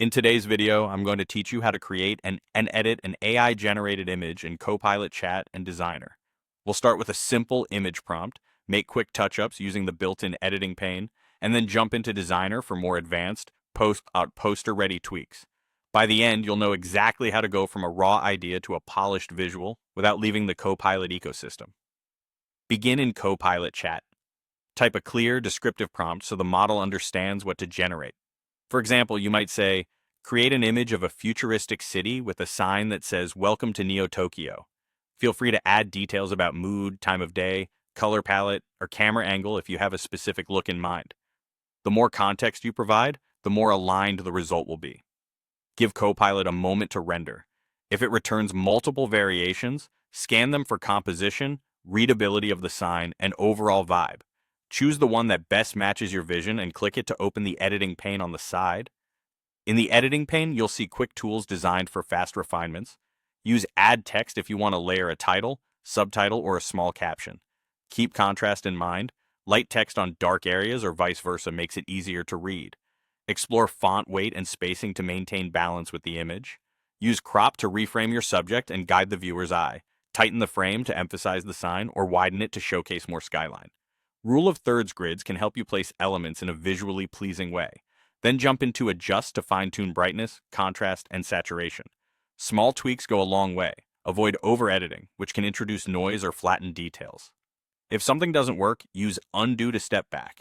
In today's video, I'm going to teach you how to create and edit an AI-generated image in Copilot Chat and Designer. We'll start with a simple image prompt, make quick touch-ups using the built-in editing pane, and then jump into Designer for more advanced, poster-ready tweaks. By the end, you'll know exactly how to go from a raw idea to a polished visual without leaving the Copilot ecosystem. Begin in Copilot Chat. Type a clear, descriptive prompt so the model understands what to generate. For example, you might say, create an image of a futuristic city with a sign that says, Welcome to Neo Tokyo. Feel free to add details about mood, time of day, color palette, or camera angle if you have a specific look in mind. The more context you provide, the more aligned the result will be. Give Copilot a moment to render. If it returns multiple variations, scan them for composition, readability of the sign, and overall vibe. Choose the one that best matches your vision and click it to open the editing pane on the side. In the editing pane, you'll see quick tools designed for fast refinements. Use add text if you want to layer a title, subtitle, or a small caption. Keep contrast in mind. Light text on dark areas or vice versa makes it easier to read. Explore font weight and spacing to maintain balance with the image. Use crop to reframe your subject and guide the viewer's eye. Tighten the frame to emphasize the sign or widen it to showcase more skyline. Rule of thirds grids can help you place elements in a visually pleasing way. Then jump into adjust to fine-tune brightness, contrast, and saturation. Small tweaks go a long way. Avoid over-editing, which can introduce noise or flatten details. If something doesn't work, use undo to step back.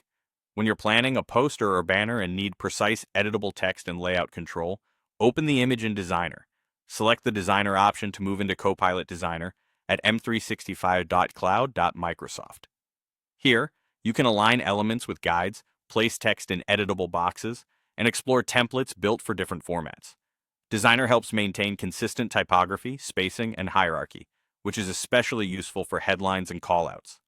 When you're planning a poster or banner and need precise editable text and layout control, open the image in Designer. Select the Designer option to move into Copilot Designer at m365.cloud.microsoft. Here, you can align elements with guides, place text in editable boxes, and explore templates built for different formats. Designer helps maintain consistent typography, spacing, and hierarchy, which is especially useful for headlines and callouts.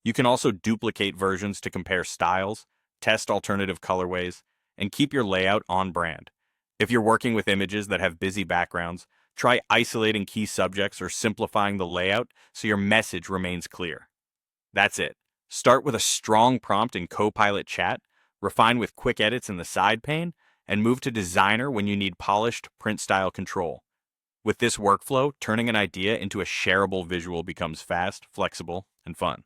You can also duplicate versions to compare styles, test alternative colorways, and keep your layout on brand. If you're working with images that have busy backgrounds, try isolating key subjects or simplifying the layout so your message remains clear. That's it. Start with a strong prompt in Copilot Chat, refine with quick edits in the side pane, and move to Designer when you need polished, print-style control. With this workflow, turning an idea into a shareable visual becomes fast, flexible, and fun.